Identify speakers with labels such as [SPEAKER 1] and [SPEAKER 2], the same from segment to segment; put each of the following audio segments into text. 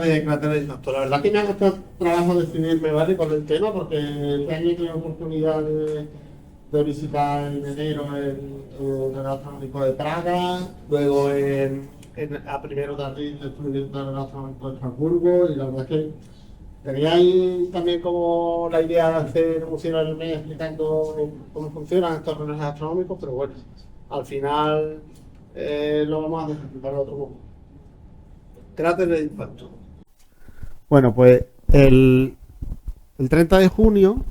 [SPEAKER 1] tema de cráteres de impacto. La verdad que me ha costado trabajo decidirme, ¿vale? Con el tema, porque este año he tenido oportunidad de visitar en enero el Astronómico de Praga, luego a primero de abril estuve viendo el Astronómico de Estrasburgo, y la verdad es que tenía ahí también como la idea de hacer un cine del mes explicando cómo funcionan estos relojes astronómicos, pero bueno, al final lo vamos a dejar para otro momento. Cráter de impacto. Bueno, pues el 30 de junio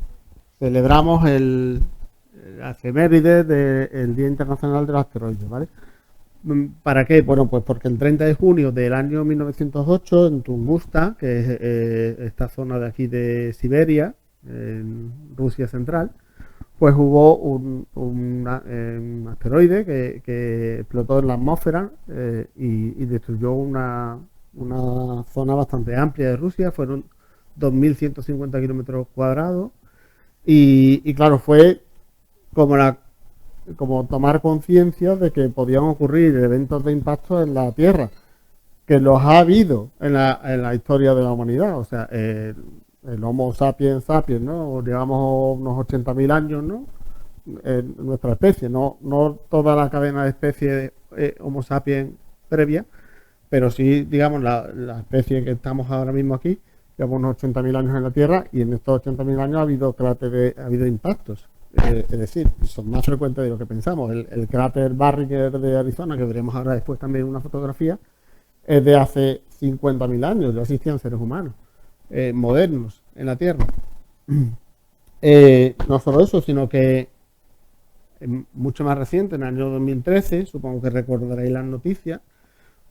[SPEAKER 1] celebramos la efeméride del Día Internacional del Asteroide, ¿vale? ¿Para qué? Bueno, pues porque el 30 de junio del año 1908, en Tunguska, que es esta zona de aquí de Siberia, en Rusia central, pues hubo un asteroide que explotó en la atmósfera y destruyó una zona bastante amplia de Rusia. Fueron 2.150 kilómetros cuadrados y claro, fue como como tomar conciencia de que podían ocurrir eventos de impacto en la Tierra, que los ha habido en la historia de la humanidad. O sea, el Homo sapiens sapiens, ¿no? Llevamos unos 80.000 años, ¿no? Nuestra especie, no toda la cadena de especies Homo sapiens previa, pero sí, digamos, la especie que estamos ahora mismo aquí, llevamos unos 80.000 años en la Tierra, y en estos 80.000 años ha habido impactos. Es decir, son más frecuentes de lo que pensamos. El cráter Barringer de Arizona, que veremos ahora después también una fotografía, es de hace 50.000 años. Ya existían seres humanos modernos en la Tierra. No solo eso, sino que mucho más reciente, en el año 2013, supongo que recordaréis las noticias,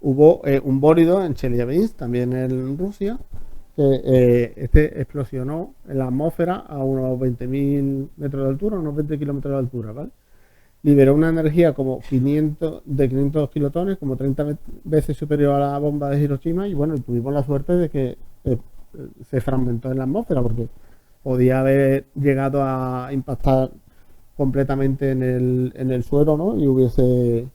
[SPEAKER 1] hubo un bólido en Chelyabinsk, también en Rusia, que este explosionó en la atmósfera a unos 20.000 metros de altura, unos 20 kilómetros de altura, ¿vale? Liberó una energía como 500 kilotones, como 30 veces superior a la bomba de Hiroshima, y bueno, tuvimos la suerte de que se fragmentó en la atmósfera, porque podía haber llegado a impactar completamente en el suelo, ¿no? Y hubiese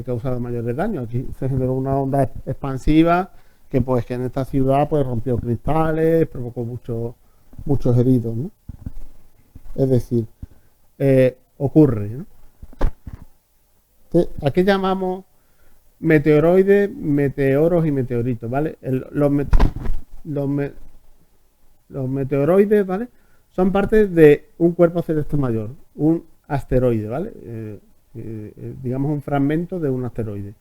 [SPEAKER 1] causado mayores daños. Aquí se generó una onda expansiva que en esta ciudad pues rompió cristales, provocó muchos heridos, ¿no? Es decir, ocurre, ¿no? ¿A qué llamamos meteoroides, meteoros y meteoritos? ¿Vale? Los meteoroides, ¿vale? Son parte de un cuerpo celeste mayor, un asteroide, ¿vale? Digamos un fragmento de un asteroide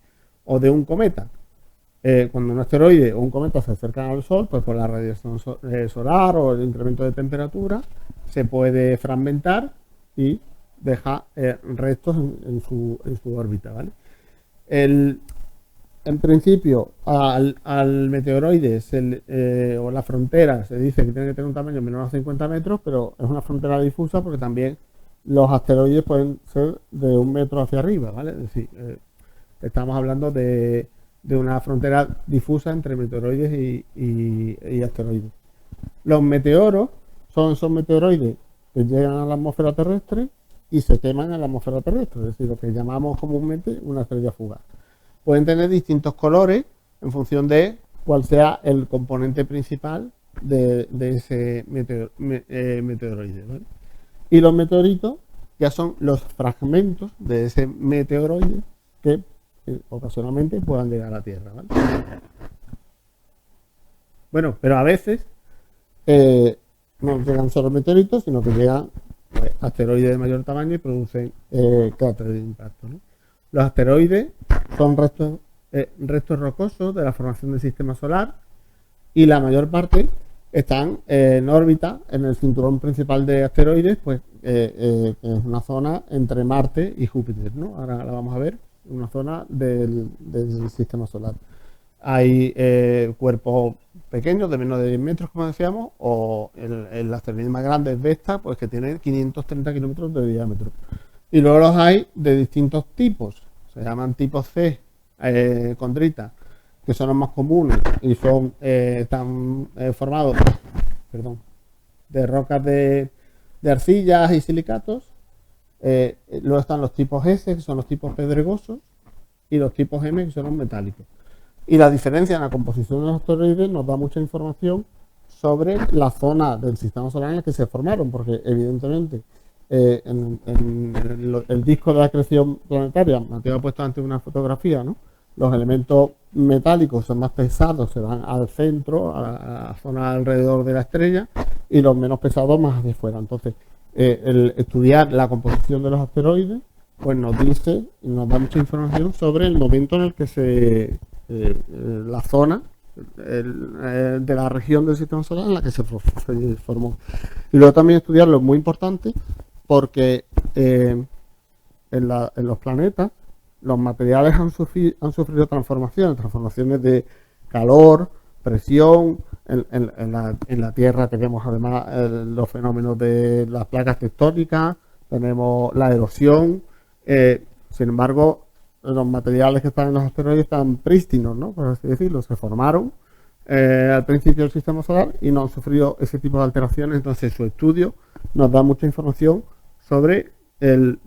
[SPEAKER 1] o de un cometa. Cuando un asteroide o un cometa se acercan al Sol, pues por la radiación solar o el incremento de temperatura, se puede fragmentar y deja restos en su órbita, ¿vale? En principio, al meteoroide o la frontera se dice que tiene que tener un tamaño menor a 50 metros, pero es una frontera difusa porque también los asteroides pueden ser de 1 metro hacia arriba, ¿vale? Es decir, estamos hablando de una frontera difusa entre meteoroides y asteroides. Los meteoros son meteoroides que llegan a la atmósfera terrestre y se queman en la atmósfera terrestre, es decir, lo que llamamos comúnmente una estrella fugaz. Pueden tener distintos colores en función de cuál sea el componente principal de ese meteoroide, ¿vale? Y los meteoritos ya son los fragmentos de ese meteoroide que ocasionalmente puedan llegar a la Tierra, ¿vale? Bueno, pero a veces no llegan solo meteoritos, sino que llegan asteroides de mayor tamaño y producen cráteres de impacto, ¿no? Los asteroides son restos rocosos de la formación del sistema solar, y la mayor parte están en órbita en el cinturón principal de asteroides, pues que es una zona entre Marte y Júpiter, ¿no? Ahora la vamos a ver, una zona del sistema solar. Hay cuerpos pequeños de menos de 10 metros, como decíamos, o el asteroide más grande es Vesta, pues que tiene 530 kilómetros de diámetro. Y luego los hay de distintos tipos, se llaman tipo C, condrita, que son los más comunes y están formados, de rocas de arcillas y silicatos. Luego están los tipos S, que son los tipos pedregosos, y los tipos M, que son los metálicos. Y la diferencia en la composición de los asteroides nos da mucha información sobre la zona del sistema solar en la que se formaron, porque evidentemente en el disco de la creación planetaria, Mateo ha puesto antes una fotografía, ¿no? Los elementos metálicos son más pesados, se van al centro, a la zona alrededor de la estrella, y los menos pesados más hacia afuera. Entonces, el estudiar la composición de los asteroides, pues nos dice y nos da mucha información sobre el momento en el que la zona de la región del sistema solar en la que se formó. Y luego también estudiarlo es muy importante porque en los planetas los materiales han sufrido transformaciones de calor, presión. En la Tierra tenemos además los fenómenos de las placas tectónicas, tenemos la erosión. Sin embargo, los materiales que están en los asteroides están prístinos, ¿no? Por así decirlo, se formaron al principio del sistema solar y no han sufrido ese tipo de alteraciones. Entonces, su estudio nos da mucha información sobre el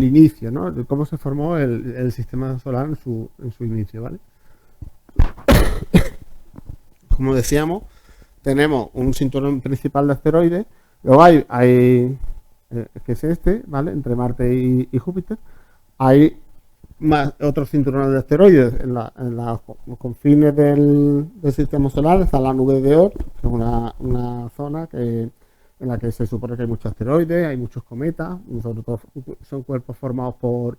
[SPEAKER 1] inicio, ¿no? De cómo se formó el sistema solar en su inicio, ¿vale? Como decíamos, tenemos un cinturón principal de asteroides, luego hay que es este, ¿vale? Entre Marte y Júpiter. Hay más otros cinturones de asteroides en los confines del sistema solar. Está la nube de Oort, que es una zona en la que se supone que hay muchos asteroides, hay muchos cometas, sobre todo son cuerpos formados por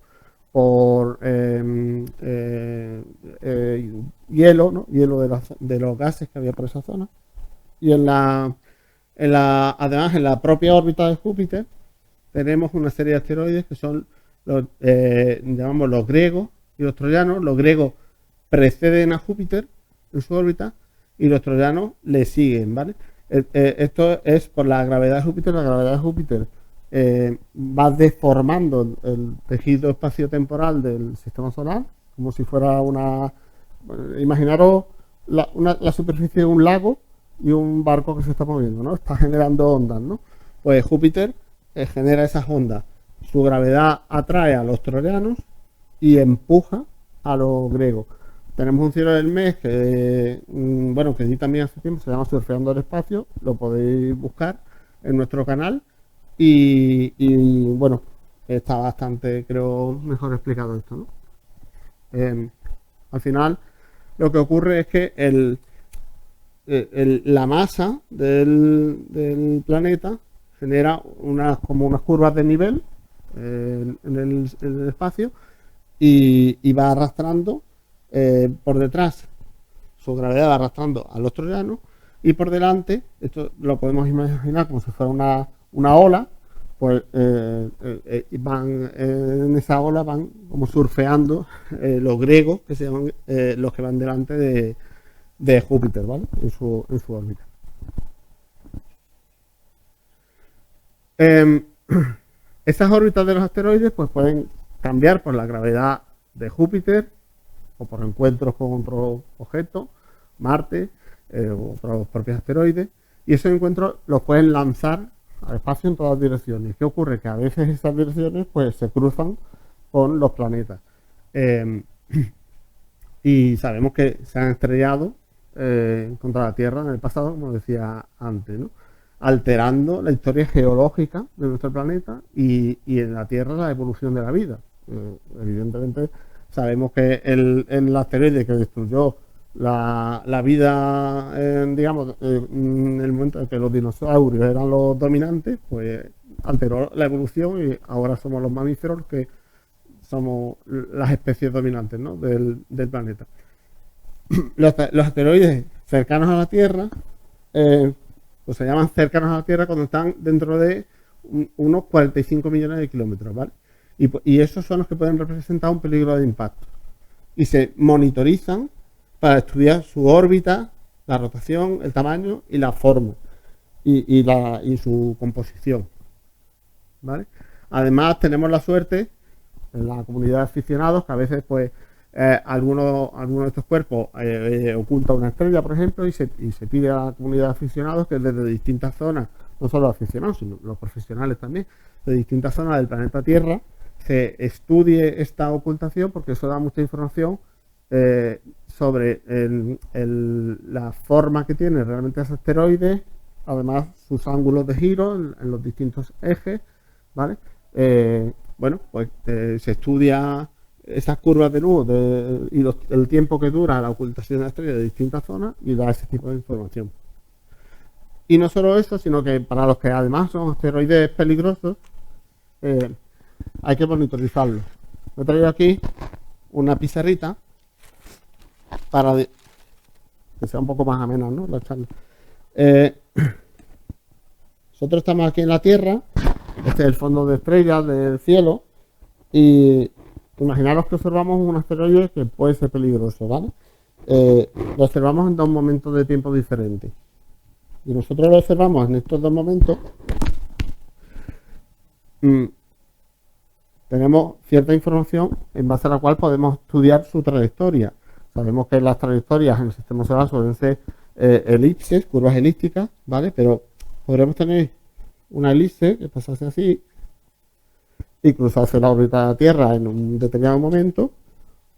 [SPEAKER 1] hielo, ¿no? Hielo de los gases que había por esa zona. Y además en la propia órbita de Júpiter tenemos una serie de asteroides que son llamamos los griegos y los troyanos. Los griegos preceden a Júpiter en su órbita y los troyanos le siguen, ¿vale? Esto es por la gravedad de Júpiter. La gravedad de Júpiter va deformando el tejido espaciotemporal del sistema solar, como si fuera imaginaros la superficie de un lago y un barco que se está moviendo, ¿no? Está generando ondas, ¿no? Pues Júpiter genera esas ondas. Su gravedad atrae a los troyanos y empuja a los griegos. Tenemos un cielo del mes que di también hace tiempo, se llama Surfeando el Espacio, lo podéis buscar en nuestro canal y bueno, está bastante, creo, mejor explicado esto, ¿no? Al final, lo que ocurre es que la masa del planeta genera como unas curvas de nivel en el espacio y va arrastrando por detrás. Su gravedad va arrastrando a los troyanos y por delante, esto lo podemos imaginar como si fuera una ola, pues van en esa ola van como surfeando los griegos, que se llaman los que van delante de Júpiter, ¿vale? En su órbita. Esas órbitas de los asteroides pues pueden cambiar por la gravedad de Júpiter o por encuentros con otro objeto, Marte, otros propios asteroides, y esos encuentros los pueden lanzar al espacio en todas direcciones. ¿Qué ocurre? Que a veces esas direcciones pues se cruzan con los planetas. Y sabemos que se han estrellado contra la Tierra en el pasado, como decía antes, ¿no? Alterando la historia geológica de nuestro planeta y en la Tierra la evolución de la vida. Evidentemente sabemos que el asteroide que destruyó la vida, digamos, en el momento en que los dinosaurios eran los dominantes, pues alteró la evolución y ahora somos los mamíferos que somos las especies dominantes, ¿no? del planeta. Los asteroides cercanos a la Tierra pues se llaman cercanos a la Tierra cuando están dentro de unos 45 millones de kilómetros, ¿vale? Y esos son los que pueden representar un peligro de impacto. Y se monitorizan para estudiar su órbita, la rotación, el tamaño y la forma y su composición, ¿vale? Además tenemos la suerte en la comunidad de aficionados que a veces pues alguno de estos cuerpos oculta una estrella, por ejemplo, y se pide a la comunidad de aficionados que desde distintas zonas, no solo los aficionados, sino los profesionales también, de distintas zonas del planeta Tierra, se estudie esta ocultación, porque eso da mucha información sobre la forma que tiene realmente ese asteroide, además sus ángulos de giro en los distintos ejes, ¿vale? Bueno, pues se estudia esas curvas de luz y el tiempo que dura la ocultación de la estrella de distintas zonas y da ese tipo de información. Y no solo eso, sino que para los que además son asteroides peligrosos, hay que monitorizarlos. He traído aquí una pizarrita para que sea un poco más amena, ¿no? La charla. Nosotros estamos aquí en la Tierra, este es el fondo de estrellas del cielo, y imaginaros que observamos un asteroide que puede ser peligroso, ¿vale? Lo observamos en dos momentos de tiempo diferentes. Y nosotros lo observamos en estos dos momentos. Tenemos cierta información en base a la cual podemos estudiar su trayectoria. Sabemos que las trayectorias en el sistema solar suelen ser elipses, curvas elípticas, ¿vale? Pero podremos tener una elipse que pasase así y cruzarse la órbita de la Tierra en un determinado momento,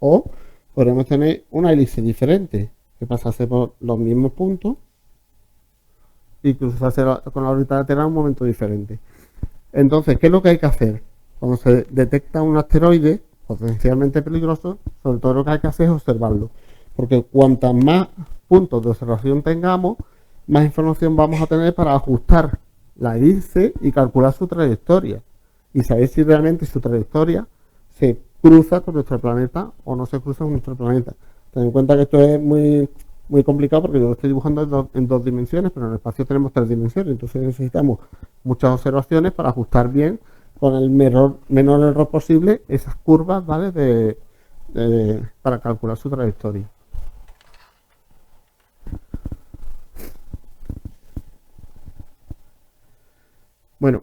[SPEAKER 1] o podremos tener una elipse diferente que pasase por los mismos puntos y cruzarse con la órbita de la Tierra en un momento diferente. Entonces, ¿qué es lo que hay que hacer? Cuando se detecta un asteroide potencialmente peligroso, sobre todo lo que hay que hacer es observarlo, porque cuantas más puntos de observación tengamos, más información vamos a tener para ajustar la elipse y calcular su trayectoria y saber si realmente su trayectoria se cruza con nuestro planeta o no se cruza con nuestro planeta. Ten en cuenta que esto es muy complicado porque yo lo estoy dibujando en dos dimensiones, pero en el espacio tenemos tres dimensiones, entonces necesitamos muchas observaciones para ajustar bien con el menor error posible esas curvas, ¿vale? Para calcular su trayectoria. Bueno,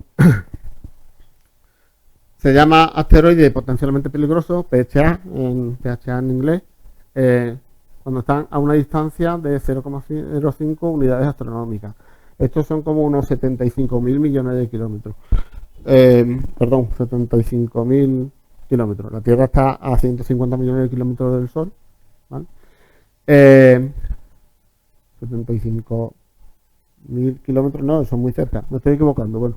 [SPEAKER 1] se llama asteroide potencialmente peligroso, PHA en inglés, cuando están a una distancia de 0,05 unidades astronómicas. Estos son como unos 75.000 millones de kilómetros. Perdón, 75.000 kilómetros. La Tierra está a 150 millones de kilómetros del Sol, ¿vale? 75.000 kilómetros, no, son muy cerca, me estoy equivocando, bueno.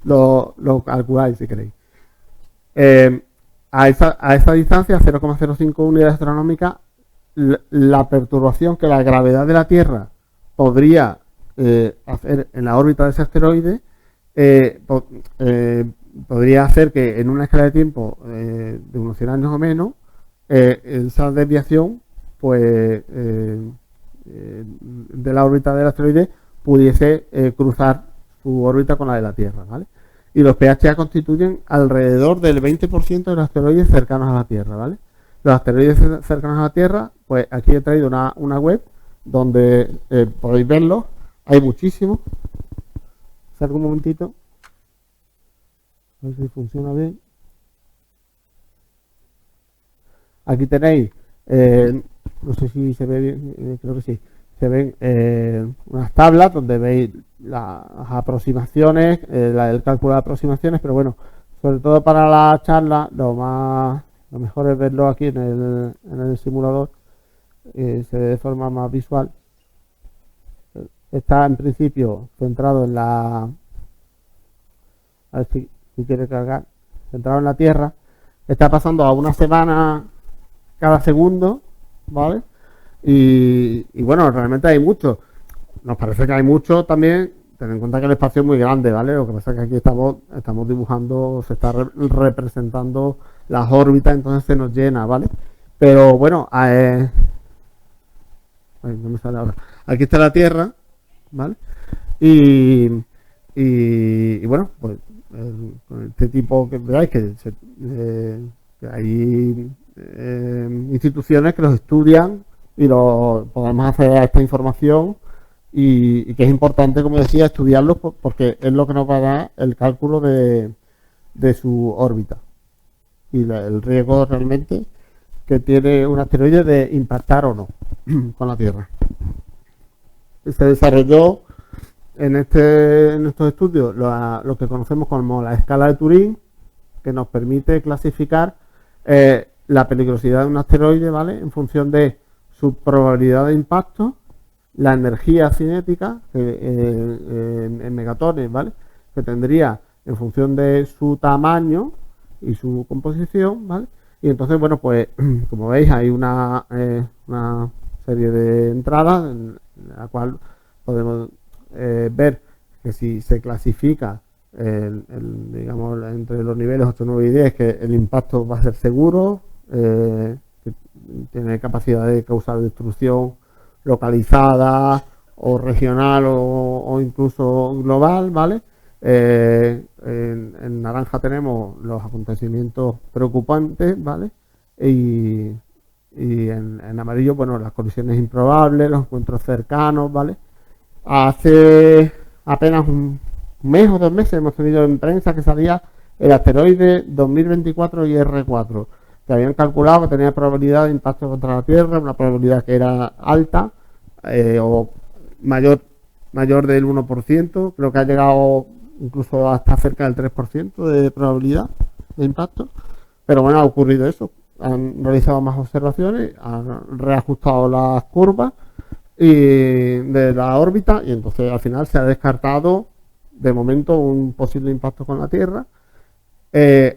[SPEAKER 1] lo calculáis si queréis. A esa distancia, 0,05 unidades astronómicas, la perturbación que la gravedad de la Tierra podría hacer en la órbita de ese asteroide podría hacer que en una escala de tiempo de unos 100 años o menos, esa desviación pues de la órbita del asteroide pudiese cruzar su órbita con la de la Tierra, ¿vale? Y los PHA constituyen alrededor del 20% de los asteroides cercanos a la Tierra, ¿vale? Los asteroides cercanos a la Tierra, pues aquí he traído una web donde podéis verlos, hay muchísimos. Salgo un momentito, a ver si funciona bien. Aquí tenéis, no sé si se ve bien, creo que sí, se ven unas tablas donde veis las aproximaciones, el cálculo de aproximaciones, pero bueno, sobre todo para la charla, lo mejor es verlo aquí en el simulador, se ve de forma más visual. Está en principio centrado en a ver si quiere cargar, centrado en la Tierra. Está pasando a una semana cada segundo, ¿vale? Y bueno, realmente hay mucho. Nos parece que hay mucho también. Ten en cuenta que el espacio es muy grande, ¿vale? Lo que pasa es que aquí estamos dibujando, se está representando las órbitas, entonces se nos llena, ¿vale? Pero bueno, ay, no me sale ahora. Aquí está la Tierra, ¿vale? Y bueno, pues con este tipo que veáis que hay instituciones que los estudian y podemos acceder a esta información y que es importante, como decía, estudiarlos porque es lo que nos va a dar el cálculo de su órbita y el riesgo realmente que tiene un asteroide de impactar o no con la Tierra. Se desarrolló en estos estudios lo que conocemos como la escala de Turing, que nos permite clasificar
[SPEAKER 2] la peligrosidad de un asteroide, ¿vale? En función de su probabilidad de impacto, la energía cinética en megatones, ¿vale? Que tendría en función de su tamaño y su composición, ¿vale? Y entonces, bueno, pues como veis hay una serie de entradas en la cual podemos ver que si se clasifica digamos, entre los niveles 8, 9 y 10, que el impacto va a ser seguro, que tiene capacidad de causar destrucción localizada o regional o incluso global, ¿vale? En naranja tenemos los acontecimientos preocupantes, ¿vale? Y en amarillo, bueno, las colisiones improbables, los encuentros cercanos, ¿vale? Hace apenas un mes o 2 meses hemos tenido en prensa que salía el asteroide 2024 IR4, que habían calculado que tenía probabilidad de impacto contra la Tierra, una probabilidad que era alta o mayor del 1%, creo que ha llegado incluso hasta cerca del 3% de probabilidad de impacto, pero bueno, ha ocurrido eso, han realizado más observaciones, han reajustado las curvas y de la órbita y entonces al final se ha descartado de momento un posible impacto con la Tierra,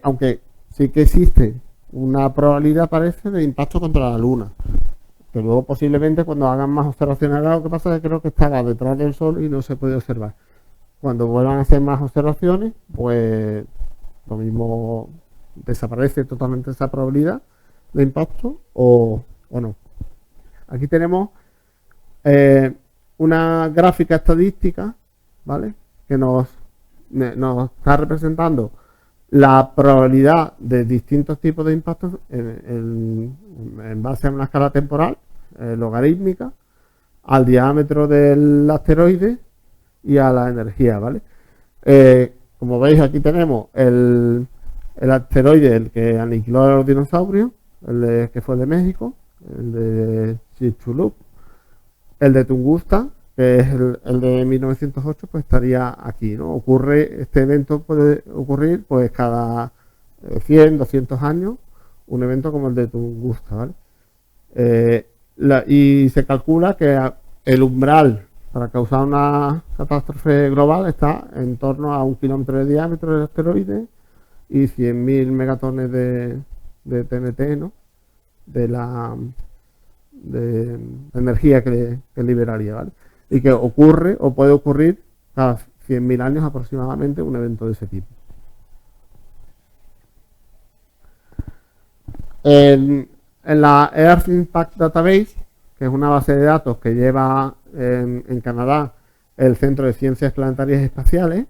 [SPEAKER 2] aunque sí que existe una probabilidad, parece, de impacto contra la Luna, que luego posiblemente cuando hagan más observaciones, lo que pasa es que creo que estaba detrás del Sol y no se puede observar. Cuando vuelvan a hacer más observaciones, pues lo mismo desaparece totalmente esa probabilidad de impacto o no. Aquí tenemos una gráfica estadística, ¿vale? Que nos está representando la probabilidad de distintos tipos de impactos en base a una escala temporal logarítmica, al diámetro del asteroide y a la energía, ¿vale? Como veis, aquí tenemos el asteroide, el que aniquiló a los dinosaurios, que fue de México, el de Chicxulub, el de Tunguska, que es el de 1908, pues estaría aquí, ¿no? Este evento puede ocurrir pues cada 100, 200 años, un evento como el de Tunguska, ¿vale? Y se calcula que el umbral para causar una catástrofe global está en torno a 1 kilómetro de diámetro del asteroide y 100.000 megatones de TNT, ¿no? De energía que liberaría, ¿vale? Y que ocurre o puede ocurrir cada 100.000 años aproximadamente un evento de ese tipo. En la Earth Impact Database, que es una base de datos que lleva en Canadá el Centro de Ciencias Planetarias y Espaciales,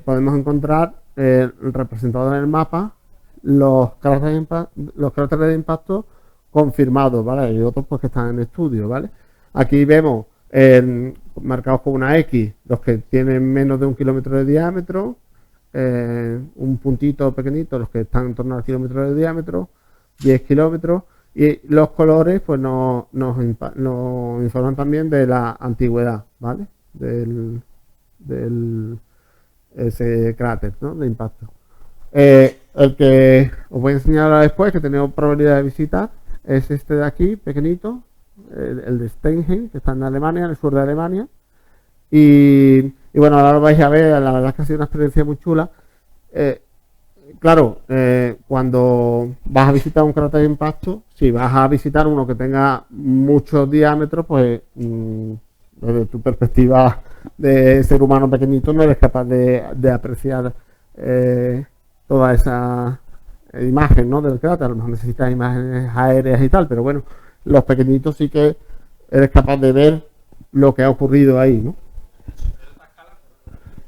[SPEAKER 2] podemos encontrar representados en el mapa los cráteres de impacto confirmados, ¿vale? Y otros pues que están en estudio, ¿vale? Aquí vemos marcados con una X los que tienen menos de 1 kilómetro de diámetro, un puntito pequeñito los que están en torno al kilómetro de diámetro, 10 kilómetros, y los colores pues nos informan también de la antigüedad, ¿vale? Ese cráter, ¿no? De impacto. El que os voy a enseñar ahora después, que tenemos probabilidad de visitar, es este de aquí, pequeñito, el de Steinheim, que está en Alemania, en el sur de Alemania. Y bueno, ahora lo vais a ver, la verdad es que ha sido una experiencia muy chula. Claro, cuando vas a visitar un cráter de impacto, si vas a visitar uno que tenga muchos diámetros, pues desde tu perspectiva de ser humano pequeñito no eres capaz de apreciar toda esa imagen, ¿no? Del cráter. A lo mejor necesitas imágenes aéreas y tal, pero bueno, los pequeñitos sí que eres capaz de ver lo que ha ocurrido ahí, ¿no?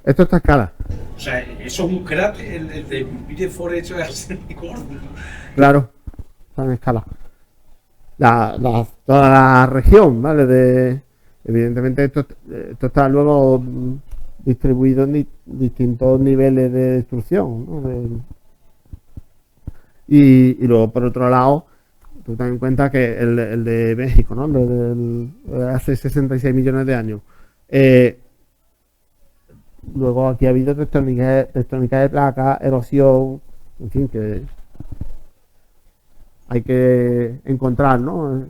[SPEAKER 2] Esto está a escala.
[SPEAKER 3] O sea, eso es un cráter, el de Bireford hecho es gordo.
[SPEAKER 2] Claro, está en escala. Toda la región, ¿vale? Evidentemente esto está luego distribuido en distintos niveles de destrucción, ¿no? Y luego, por otro lado, tú ten en cuenta que el de México, ¿no? Hace 66 millones de años. Luego aquí ha habido tectónica de placas, erosión, en fin, que hay que encontrar, ¿no?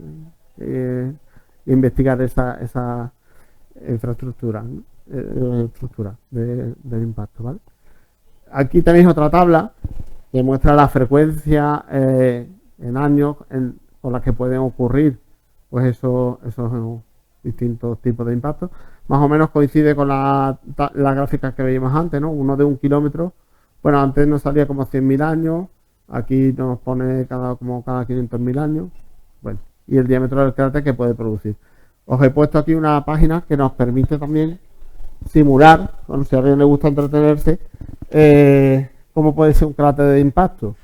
[SPEAKER 2] Investigar esa infraestructura, ¿no? Estructura del impacto, ¿vale? Aquí tenéis otra tabla que muestra la frecuencia en años con las que pueden ocurrir pues esos distintos tipos de impactos. Más o menos coincide con la gráfica que veíamos antes, ¿no? Uno de 1 kilómetro. Bueno, antes nos salía como 100.000 años, aquí nos pone como cada 500.000 años. Bueno, y el diámetro del cráter que puede producir. Os he puesto aquí una página que nos permite también simular, bueno, si a alguien le gusta entretenerse, cómo puede ser un cráter de impacto.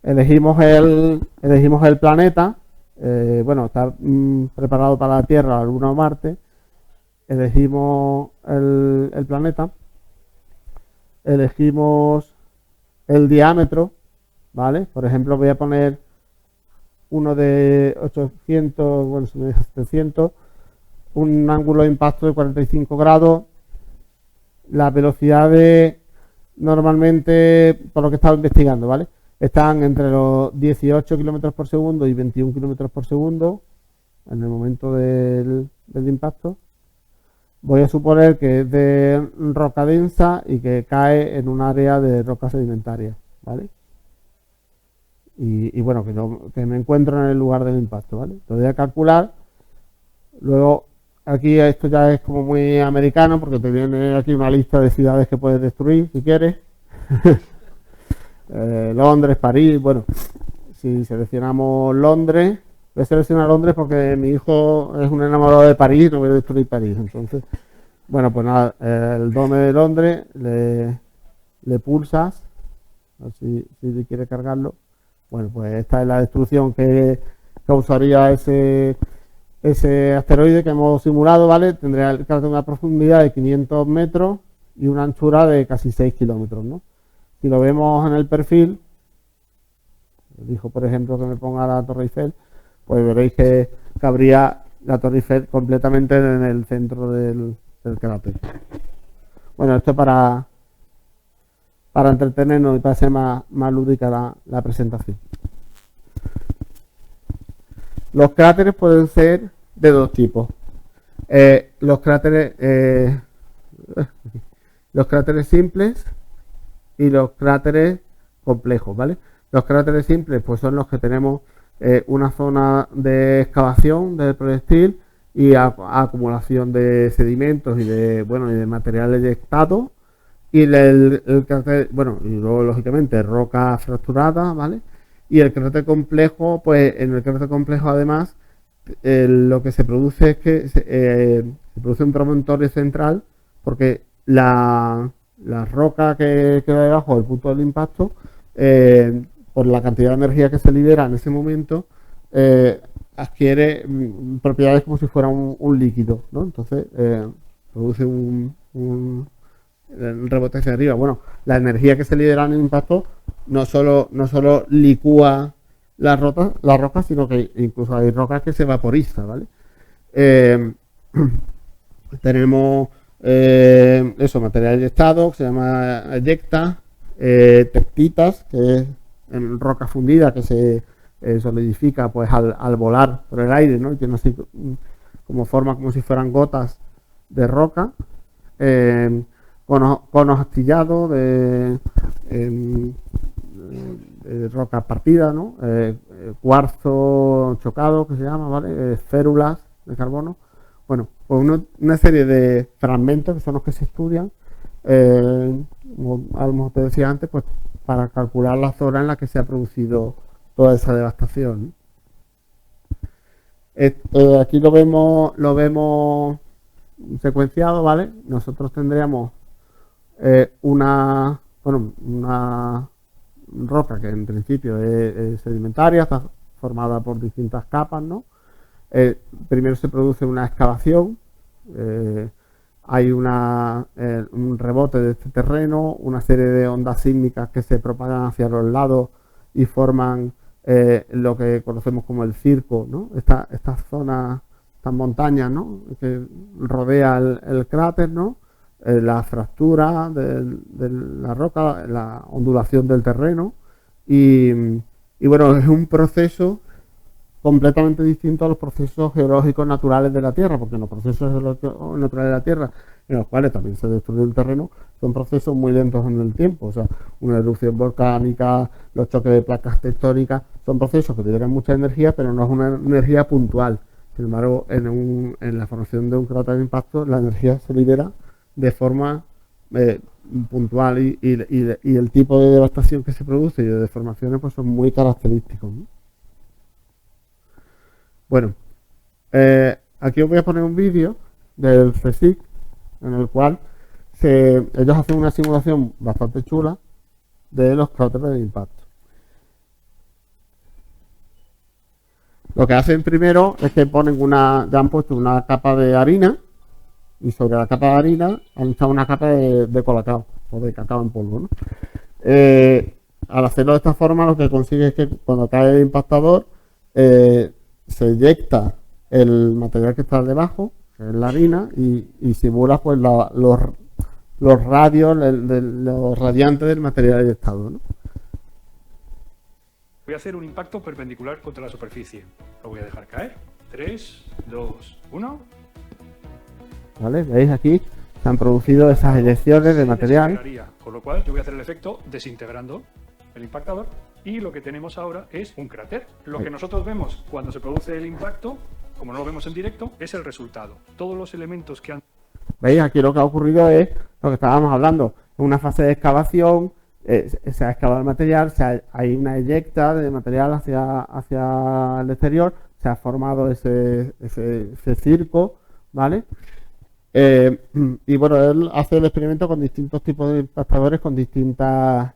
[SPEAKER 2] Elegimos el planeta, bueno, está preparado para la Tierra, la Luna o Marte. Elegimos el planeta, elegimos el diámetro, ¿vale? Por ejemplo, voy a poner uno de 800, bueno, 700, un ángulo de impacto de 45 grados. La velocidad normalmente, por lo que he estado investigando, ¿vale? Están entre los 18 kilómetros por segundo y 21 kilómetros por segundo en el momento del impacto. Voy a suponer que es de roca densa y que cae en un área de roca sedimentaria, ¿vale? Y bueno, que me encuentro en el lugar del impacto, ¿vale? Lo voy a calcular. Luego, aquí esto ya es como muy americano porque te viene aquí una lista de ciudades que puedes destruir si quieres. Londres, París, bueno, si seleccionamos Londres, voy a seleccionar Londres porque mi hijo es un enamorado de París, no voy a destruir París, entonces, bueno, pues nada, el Dome de Londres, le pulsas, a ver si quiere cargarlo. Bueno, pues esta es la destrucción que causaría ese asteroide que hemos simulado, ¿vale? Tendría el cráter una profundidad de 500 metros y una anchura de casi 6 kilómetros, ¿no? Si lo vemos en el perfil, dijo por ejemplo que me ponga la Torre Eiffel, pues veréis que cabría la Torre Eiffel completamente en el centro del cráter. Bueno, esto para entretenernos y para ser más lúdica la presentación. Los cráteres pueden ser de dos tipos. Los cráteres simples y los cráteres complejos, ¿vale? Los cráteres simples pues son los que tenemos una zona de excavación del proyectil y acumulación de sedimentos y de materiales eyectados. Y el cráter, bueno, y luego lógicamente roca fracturada, ¿vale? Y el cráter complejo, pues en el cráter complejo además lo que se produce es que se produce un promontorio central porque la roca que queda debajo del punto del impacto, por la cantidad de energía que se libera en ese momento, adquiere propiedades como si fuera un líquido, ¿no? Entonces produce un rebote hacia arriba. Bueno, la energía que se libera en el impacto no solo licúa las rocas, sino que incluso hay rocas que se vaporizan, ¿vale? Tenemos material eyectado, que se llama eyecta, tectitas, que es en roca fundida que se solidifica pues al volar por el aire, ¿no? Y tiene así como forma como si fueran gotas de roca. Conos astillados de roca partida, ¿no? Cuarzo chocado, que se llama, ¿vale? Férulas de carbono. Bueno, pues una serie de fragmentos que son los que se estudian, como te decía antes, pues para calcular la zona en la que se ha producido toda esa devastación, ¿no? Aquí lo vemos secuenciado, ¿vale? Nosotros tendríamos una roca que en principio es sedimentaria, está formada por distintas capas, ¿no? Primero se produce una excavación, hay un rebote de este terreno, una serie de ondas sísmicas que se propagan hacia los lados y forman lo que conocemos como el circo, ¿no? Esta zona, estas montañas, ¿no? Que rodea el cráter, ¿no? La fractura de la roca, la ondulación del terreno Y, y bueno, es un proceso completamente distinto a los procesos geológicos naturales de la Tierra, porque los procesos geológicos naturales de la Tierra, en los cuales también se destruye el terreno, son procesos muy lentos en el tiempo. O sea, una erupción volcánica, los choques de placas tectónicas, son procesos que liberan mucha energía, pero no es una energía puntual. Sin embargo, en la formación de un cráter de impacto, la energía se libera de forma puntual y el tipo de devastación que se produce y de deformaciones pues son muy característicos, ¿no? Bueno, aquí os voy a poner un vídeo del CSIC en el cual ellos hacen una simulación bastante chula de los cráteres de impacto. Lo que hacen primero es que ya han puesto una capa de harina y sobre la capa de harina han echado una capa de colacao o de cacao en polvo, ¿no? Al hacerlo de esta forma lo que consigue es que cuando cae el impactador se eyecta el material que está debajo, que es la harina, y simula pues los radios, los radiantes del material eyectado, ¿no?
[SPEAKER 4] Voy a hacer un impacto perpendicular contra la superficie. Lo voy a dejar caer. 3, 2, 1.
[SPEAKER 2] ¿Vale? ¿Veis aquí? Se han producido esas eyecciones de material.
[SPEAKER 4] Con lo cual yo voy a hacer el efecto desintegrando el impactador. Y lo que tenemos ahora es un cráter. Lo que nosotros vemos cuando se produce el impacto, como no lo vemos en directo, es el resultado. Todos los elementos que han...
[SPEAKER 2] ¿Veis? Aquí lo que ha ocurrido es lo que estábamos hablando. En una fase de excavación se ha excavado el material, hay una eyecta de material hacia el exterior, se ha formado ese circo, ¿vale? Y bueno, él hace el experimento con distintos tipos de impactadores con distintas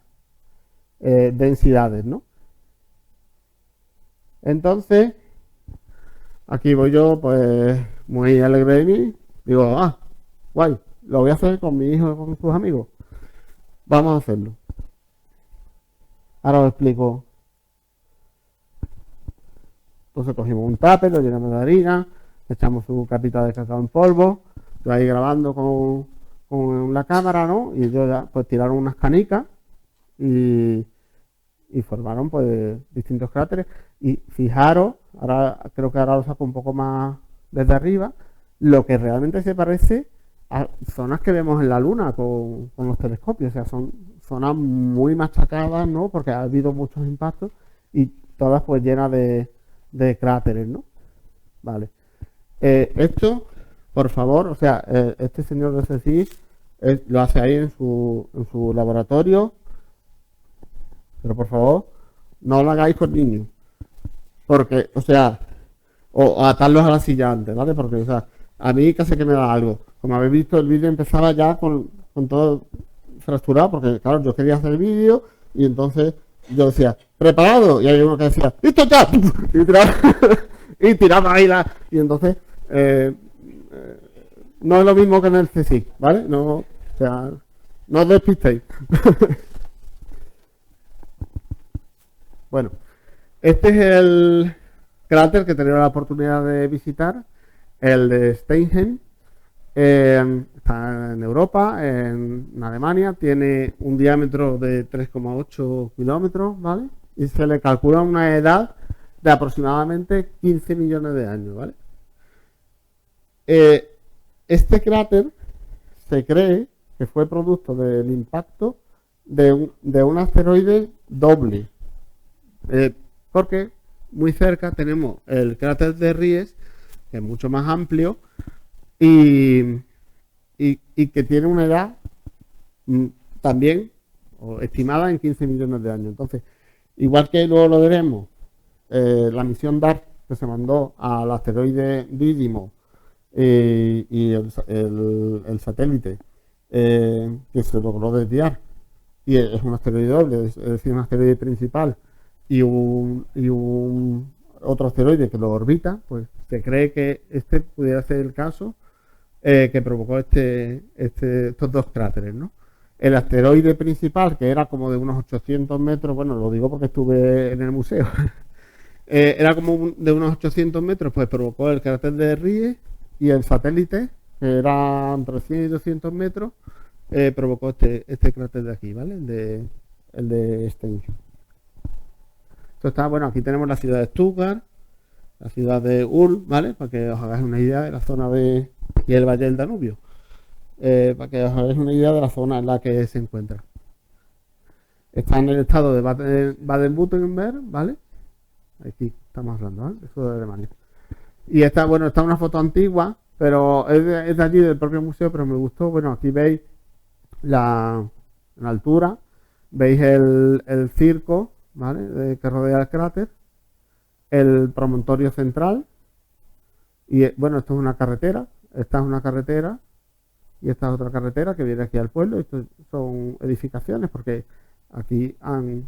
[SPEAKER 2] densidades, ¿no? Entonces, aquí voy yo, pues, muy alegre de mí. Digo, guay, lo voy a hacer con mi hijo y con sus amigos. Vamos a hacerlo. Ahora os explico. Entonces cogimos un tupper, lo llenamos de harina, echamos su capita de cacao en polvo, yo ahí grabando con la cámara, ¿no? Y ellos ya pues tiraron unas canicas y formaron pues distintos cráteres. Y fijaros, creo que ahora lo saco un poco más desde arriba, lo que realmente se parece a zonas que vemos en la Luna con los telescopios. O sea, son zonas muy machacadas, ¿no? Porque ha habido muchos impactos y todas pues llenas de cráteres, ¿no? Vale. Esto, por favor, o sea, este señor de CSIC lo hace ahí en su laboratorio, pero por favor, no lo hagáis con niños. Porque, o sea, o atarlos a la silla antes, ¿vale? Porque, o sea, a mí casi que me da algo. Como habéis visto, el vídeo empezaba ya con todo fracturado, porque, claro, yo quería hacer el vídeo y entonces yo decía, ¿preparado? Y hay uno que decía, ¡listo ya! Y tiraba ahí y entonces no es lo mismo que en el CSIC, ¿vale? No, o sea, no os despistéis. Bueno, este es el cráter que he tenido la oportunidad de visitar, el de Steinheim. Está en Europa, en Alemania, tiene un diámetro de 3,8 kilómetros, ¿vale? Y se le calcula una edad de aproximadamente 15 millones de años, ¿vale? Este cráter se cree que fue producto del impacto de un asteroide doble, porque muy cerca tenemos el cráter de Ries, que es mucho más amplio y que tiene una edad también estimada en 15 millones de años. Entonces, igual que luego lo veremos, la misión DART que se mandó al asteroide Didimo y el satélite que se logró desviar, y es un asteroide doble, es decir, un asteroide principal y un otro asteroide que lo orbita, pues se cree que este pudiera ser el caso que provocó estos dos cráteres, ¿no? El asteroide principal, que era como de unos 800 metros, bueno, lo digo porque estuve en el museo, era como de unos 800 metros, pues provocó el cráter de Ries, y el satélite, que era entre 100 y 200 metros, provocó este cráter de aquí, ¿vale? El de Steinheim. Esto está, bueno, aquí tenemos la ciudad de Stuttgart, la ciudad de Ulm, ¿vale? Para que os hagáis una idea de la zona de... y el Valle del Danubio. Para que os hagáis una idea de la zona en la que se encuentra. Está en el estado de Baden-Württemberg, ¿vale? Aquí estamos hablando, ¿vale? Eso de Alemania. Y esta, bueno, está una foto antigua, pero es de allí, del propio museo, pero me gustó. Bueno, aquí veis en la altura, veis el circo, ¿vale? Que rodea el cráter, el promontorio central, y bueno, esto es una carretera, esta es una carretera, y esta es otra carretera que viene aquí al pueblo. Estos son edificaciones, porque aquí han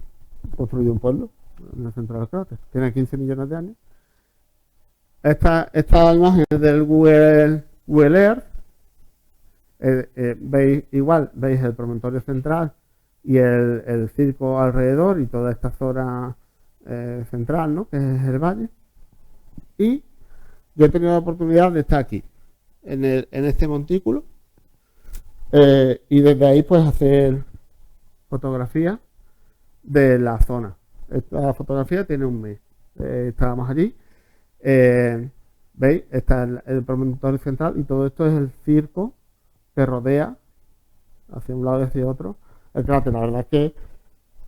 [SPEAKER 2] construido un pueblo en el centro del cráter. Tiene 15 millones de años. Esta imagen es del Google Earth. Veis el promontorio central y el circo alrededor y toda esta zona central, ¿no? Que es el valle. Y yo he tenido la oportunidad de estar aquí, en este montículo, y desde ahí pues hacer fotografía de la zona. Esta fotografía tiene un mes. Estábamos allí. ¿Veis? Está el promontorio central y todo esto es el circo que rodea hacia un lado y hacia otro el cráter. La verdad es que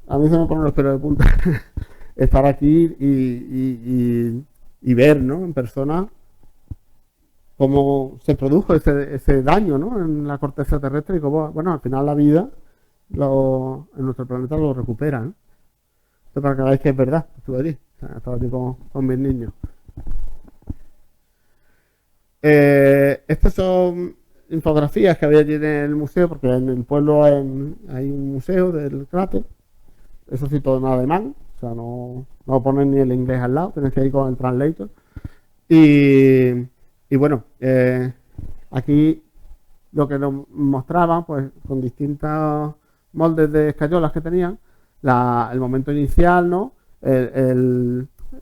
[SPEAKER 2] a mí se me ponen los pelos de punta estar aquí y ver, ¿no? En persona cómo se produjo ese daño, ¿no? En la corteza terrestre y cómo, bueno, al final la vida en nuestro planeta lo recupera, ¿no? Esto para que veáis que es verdad. Estuve allí, estaba allí con mis niños. Estas son infografías que había allí en el museo, porque en el pueblo hay un museo del cráter. Eso sí, todo en alemán, o sea, no ponen ni el inglés al lado, tenéis que ir con el translator. Y bueno, aquí lo que nos mostraban, pues con distintos moldes de escayolas que tenían, el momento inicial, ¿no?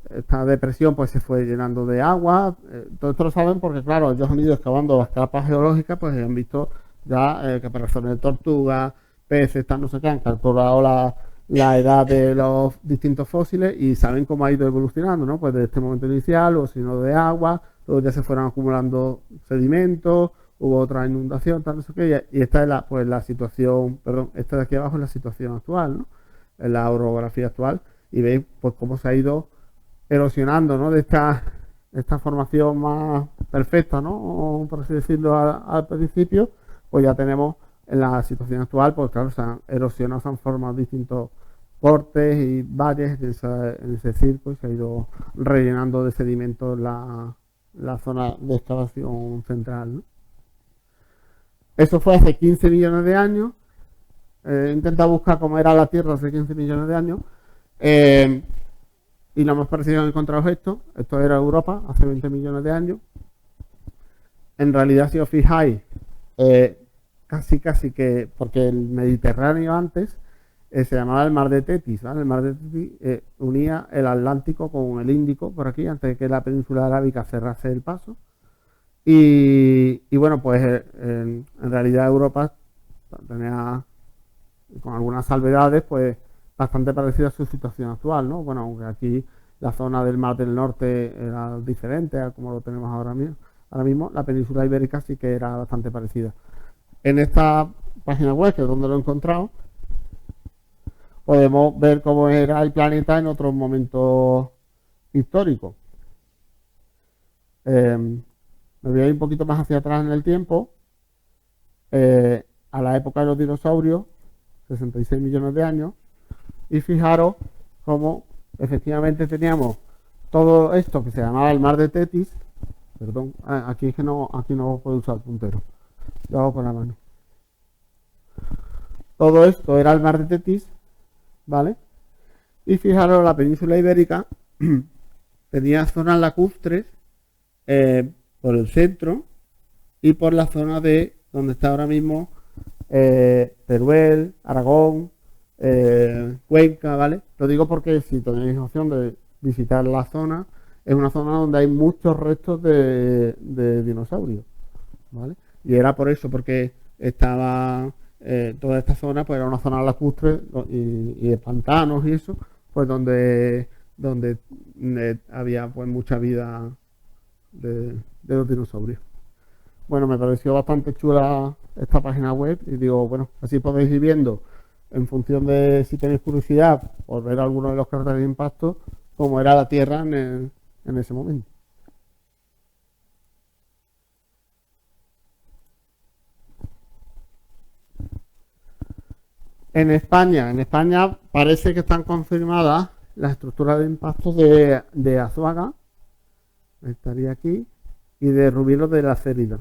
[SPEAKER 2] Esta depresión pues se fue llenando de agua. Todo esto lo saben porque, claro, ellos han ido excavando las capas geológicas, pues han visto ya caparazones de tortugas, peces, tal, no sé qué, han calculado la edad de los distintos fósiles y saben cómo ha ido evolucionando, ¿no? Pues de este momento inicial, luego sino de agua, luego ya se fueron acumulando sedimentos, hubo otra inundación, tal, no sé qué, y esta es la situación, perdón, esta de aquí abajo es la situación actual, ¿no? En la orografía actual, y veis pues cómo se ha ido erosionando, ¿no? De esta formación más perfecta, ¿no? O, por así decirlo, al principio, pues ya tenemos en la situación actual, pues claro, se han erosionado, se han formado distintos cortes y valles en ese circo y se ha ido rellenando de sedimentos la zona de excavación central, ¿no? Eso fue hace 15 millones de años. He intentado buscar cómo era la Tierra hace 15 millones de años. Y lo más parecido que he encontrado es esto. Esto era Europa hace 20 millones de años. En realidad, si os fijáis, casi que, porque el Mediterráneo antes se llamaba el Mar de Tetis, ¿vale? El Mar de Tetis unía el Atlántico con el Índico por aquí, antes de que la península arábiga cerrase el paso. Y bueno, pues en realidad Europa tenía, con algunas salvedades, pues bastante parecida a su situación actual, ¿no? Bueno, aunque aquí la zona del Mar del Norte era diferente a como lo tenemos ahora mismo, la península ibérica sí que era bastante parecida. En esta página web, que es donde lo he encontrado, podemos ver cómo era el planeta en otros momentos históricos. Me voy a ir un poquito más hacia atrás en el tiempo, a la época de los dinosaurios, 66 millones de años, y fijaros cómo efectivamente teníamos todo esto que se llamaba el Mar de Tetis. Perdón, aquí es que aquí no puedo usar el puntero, lo hago con la mano. Todo esto era el Mar de Tetis, ¿vale? Y fijaros, la península ibérica tenía zonas lacustres por el centro y por la zona de donde está ahora mismo Teruel, Aragón, Cuenca, ¿vale? Lo digo porque si tenéis opción de visitar la zona, es una zona donde hay muchos restos de dinosaurios, ¿vale? Y era por eso, porque estaba toda esta zona, pues era una zona lacustre y de pantanos y eso, pues donde donde había pues mucha vida de los dinosaurios. Bueno, me pareció bastante chula esta página web y digo, bueno, así podéis ir viendo en función de si tenéis curiosidad por ver alguno de los cráteres de impacto, cómo era la Tierra en ese momento. En España parece que están confirmadas las estructuras de impacto de Azuaga, estaría aquí, y de Rubiero de la Cérida.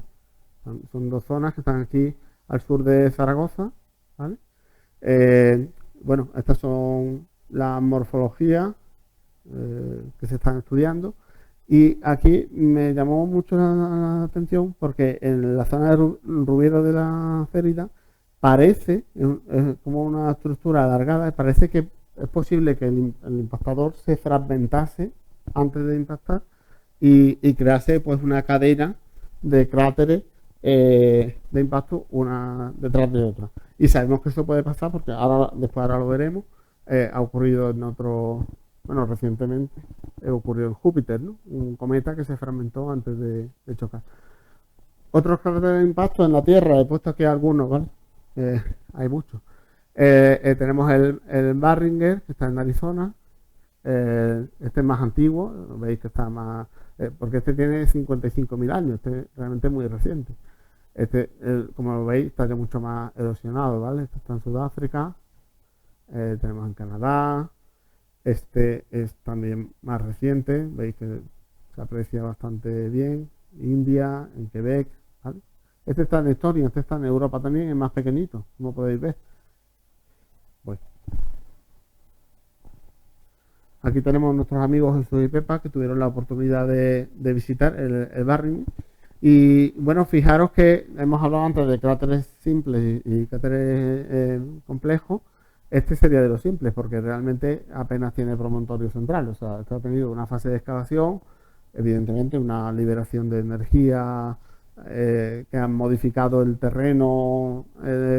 [SPEAKER 2] Son dos zonas que están aquí al sur de Zaragoza, ¿vale? Bueno, estas son las morfologías que se están estudiando. Y aquí me llamó mucho la atención porque en la zona de Rubiero de la Cérida parece, es como una estructura alargada, parece que es posible que el impactador se fragmentase antes de impactar y crease pues una cadena de cráteres de impacto una detrás de otra. Y sabemos que eso puede pasar porque después lo veremos, ha ocurrido en otro, bueno, recientemente ocurrió en Júpiter, ¿no? Un cometa que se fragmentó antes de chocar. Otros cráteres de impacto en la Tierra, he puesto aquí algunos, ¿vale? Hay muchos. Tenemos el Barringer, que está en Arizona. Este es más antiguo, veis que está más... porque este tiene 55.000 años, este es realmente muy reciente. Este, como lo veis, está ya mucho más erosionado, ¿vale? Este está en Sudáfrica, tenemos en Canadá. Este es también más reciente, veis que se aprecia bastante bien. India, en Quebec, ¿vale? Este está en Estonia, este está en Europa también, es más pequeñito, como podéis ver. Bueno. Aquí tenemos nuestros amigos Jesús y Pepa que tuvieron la oportunidad de visitar el Barringer. Y bueno, fijaros que hemos hablado antes de cráteres simples y cráteres complejos. Este sería de los simples porque realmente apenas tiene promontorio central. O sea, esto ha tenido una fase de excavación, evidentemente una liberación de energía que han modificado el terreno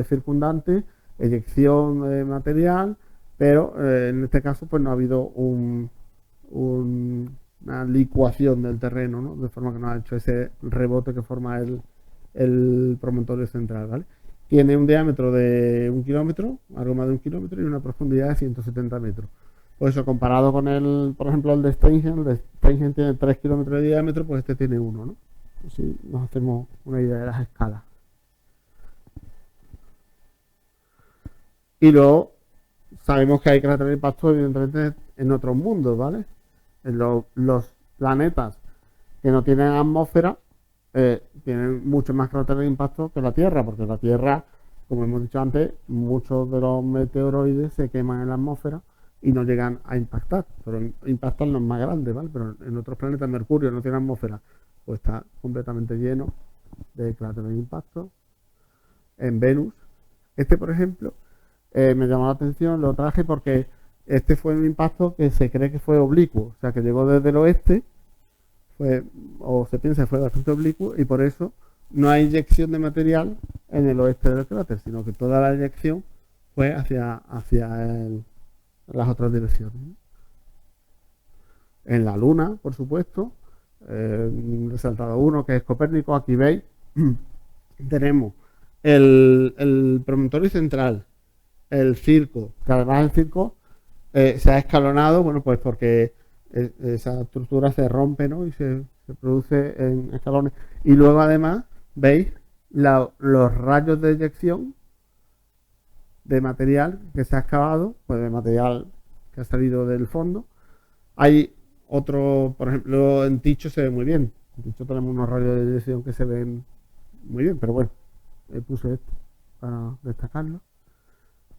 [SPEAKER 2] circundante, eyección de material, pero en este caso pues no ha habido una licuación del terreno, ¿no? De forma que no ha hecho ese rebote que forma el promontorio central, ¿vale? Tiene un diámetro de 1 kilómetro, algo más de 1 kilómetro, y una profundidad de 170 metros. Por eso, comparado con por ejemplo, el de Steigen tiene 3 kilómetros de diámetro, pues este tiene 1, ¿no? Así nos hacemos una idea de las escalas. Y luego sabemos que hay cráteres de impacto, evidentemente, en otros mundos, ¿vale? En los planetas que no tienen atmósfera tienen mucho más cráteres de impacto que la Tierra, porque la Tierra, como hemos dicho antes, muchos de los meteoroides se queman en la atmósfera y no llegan a impactar, pero impactan los más grandes, ¿vale? Pero en otros planetas, Mercurio no tiene atmósfera, pues está completamente lleno de cráteres de impacto. En Venus, este por ejemplo, me llamó la atención, lo traje porque este fue un impacto que se cree que fue oblicuo, o sea que llegó desde el oeste, o se piensa que fue bastante oblicuo, y por eso no hay inyección de material en el oeste del cráter, sino que toda la inyección fue hacia las otras direcciones. En la Luna, por supuesto, resaltado uno que es Copérnico. Aquí veis, tenemos el promontorio central, el circo, que además el circo se ha escalonado, bueno, pues porque esa estructura se rompe, ¿no? Y se produce en escalones. Y luego además veis los rayos de eyección de material que se ha excavado, pues de material que ha salido del fondo. Hay otro, por ejemplo, en Ticho se ve muy bien. En Ticho tenemos unos rayos de eyección que se ven muy bien, pero bueno, puse esto para destacarlo.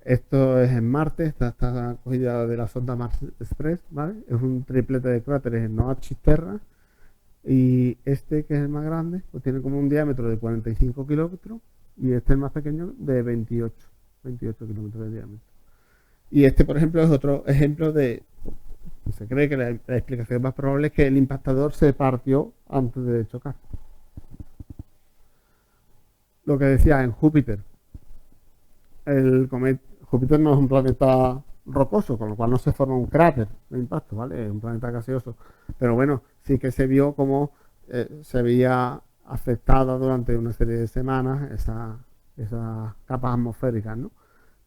[SPEAKER 2] Esto es en Marte, está cogida de la sonda Mars Express, ¿vale? Es un triplete de cráteres en Noa Cisterna. Y este, que es el más grande, pues tiene como un diámetro de 45 kilómetros, y este, el más pequeño, de 28 kilómetros de diámetro. Y este, por ejemplo, es otro ejemplo se cree que la explicación más probable es que el impactador se partió antes de chocar. Lo que decía en Júpiter. Júpiter no es un planeta rocoso, con lo cual no se forma un cráter de impacto, ¿vale? Es un planeta gaseoso. Pero bueno, sí que se vio cómo se veía afectada durante una serie de semanas esas capas atmosféricas, ¿no?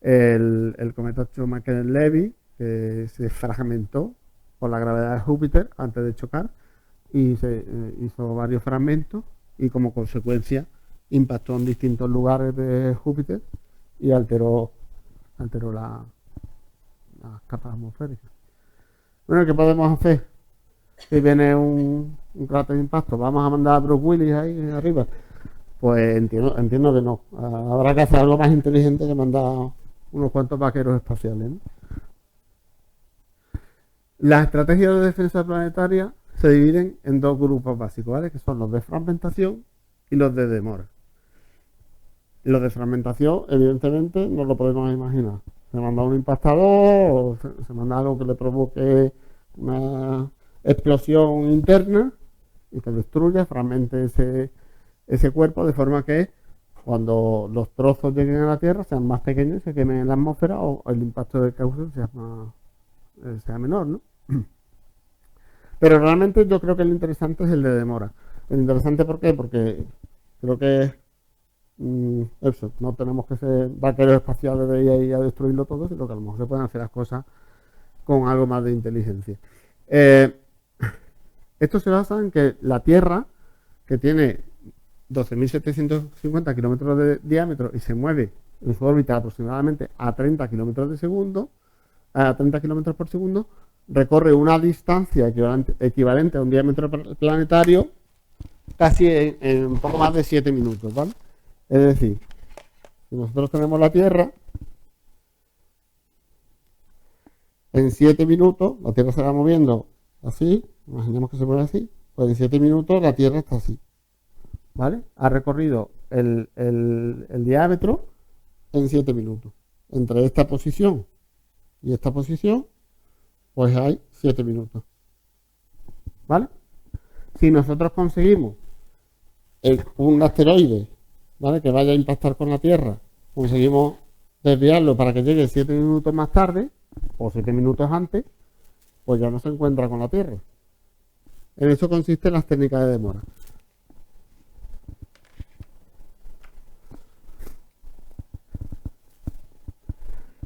[SPEAKER 2] El cometa Schumacher-Levy se fragmentó por la gravedad de Júpiter antes de chocar y se hizo varios fragmentos y como consecuencia impactó en distintos lugares de Júpiter y alteró las capas atmosféricas. Bueno, ¿qué podemos hacer? Si viene un cráter de impacto, ¿vamos a mandar a Bruce Willis ahí arriba? Pues entiendo que no. Habrá que hacer algo más inteligente que mandar unos cuantos vaqueros espaciales, ¿no? Las estrategias de defensa planetaria se dividen en dos grupos básicos, ¿vale? Que son los de fragmentación y los de demora. Los de fragmentación, evidentemente, no lo podemos imaginar. Se manda un impactador o se manda algo que le provoque una explosión interna y que destruya, fragmente ese cuerpo de forma que cuando los trozos lleguen a la Tierra sean más pequeños y se quemen en la atmósfera o el impacto de causa sea menor, ¿no? Pero realmente yo creo que lo interesante es el de demora. El interesante, ¿por qué? Porque creo que eso, no tenemos que ser vaqueros espaciales de ahí a destruirlo todo, sino que a lo mejor se pueden hacer las cosas con algo más de inteligencia. Esto se basa en que la Tierra, que tiene 12.750 kilómetros de diámetro y se mueve en su órbita aproximadamente a 30 kilómetros por segundo, recorre una distancia equivalente a un diámetro planetario casi en un poco más de 7 minutos, ¿vale? Es decir, si nosotros tenemos la Tierra, en 7 minutos la Tierra se va moviendo así, imaginemos que se mueve así, pues en 7 minutos la Tierra está así, ¿vale? Ha recorrido el diámetro en 7 minutos. Entre esta posición y esta posición, pues hay 7 minutos, ¿vale? Si nosotros conseguimos un asteroide, ¿vale?, que vaya a impactar con la Tierra, conseguimos desviarlo para que llegue 7 minutos más tarde o 7 minutos antes, pues ya no se encuentra con la Tierra. En eso consisten las técnicas de demora.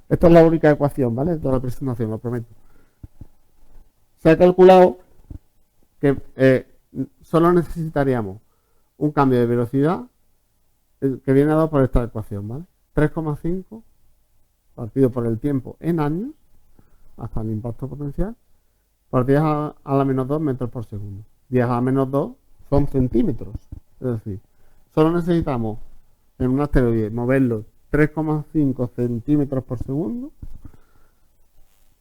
[SPEAKER 2] Esta es la única ecuación, ¿vale?, de toda la presentación, lo prometo. Se ha calculado que solo necesitaríamos un cambio de velocidad que viene dado por esta ecuación, ¿vale? 3,5 partido por el tiempo en años hasta el impacto potencial por 10 a la menos 2 metros por segundo. 10 a la menos 2 son centímetros. Es decir, solo necesitamos en un asteroide moverlo 3,5 centímetros por segundo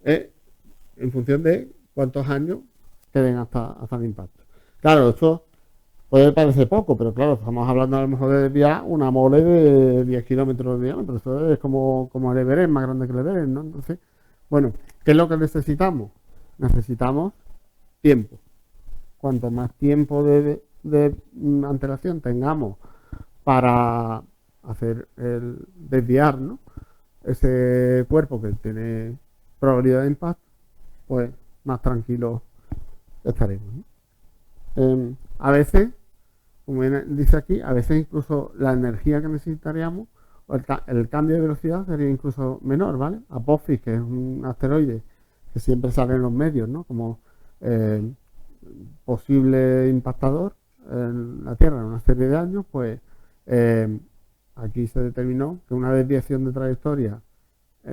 [SPEAKER 2] en función de cuántos años queden hasta el impacto. Claro, esto puede parecer poco, pero claro, estamos hablando a lo mejor de desviar una mole de 10 kilómetros de diámetro. Esto es como el Everest, más grande que el Everest, ¿no? Entonces, bueno, ¿qué es lo que necesitamos? Necesitamos tiempo. Cuanto más tiempo de antelación tengamos para hacer desviar, ¿no?, ese cuerpo que tiene probabilidad de impacto, pues más tranquilos estaremos, ¿no? A veces, como dice aquí, a veces incluso la energía que necesitaríamos o el cambio de velocidad sería incluso menor, ¿vale? Apophis, que es un asteroide que siempre sale en los medios, ¿no?, como posible impactador en la Tierra en una serie de años, pues aquí se determinó que una desviación de trayectoria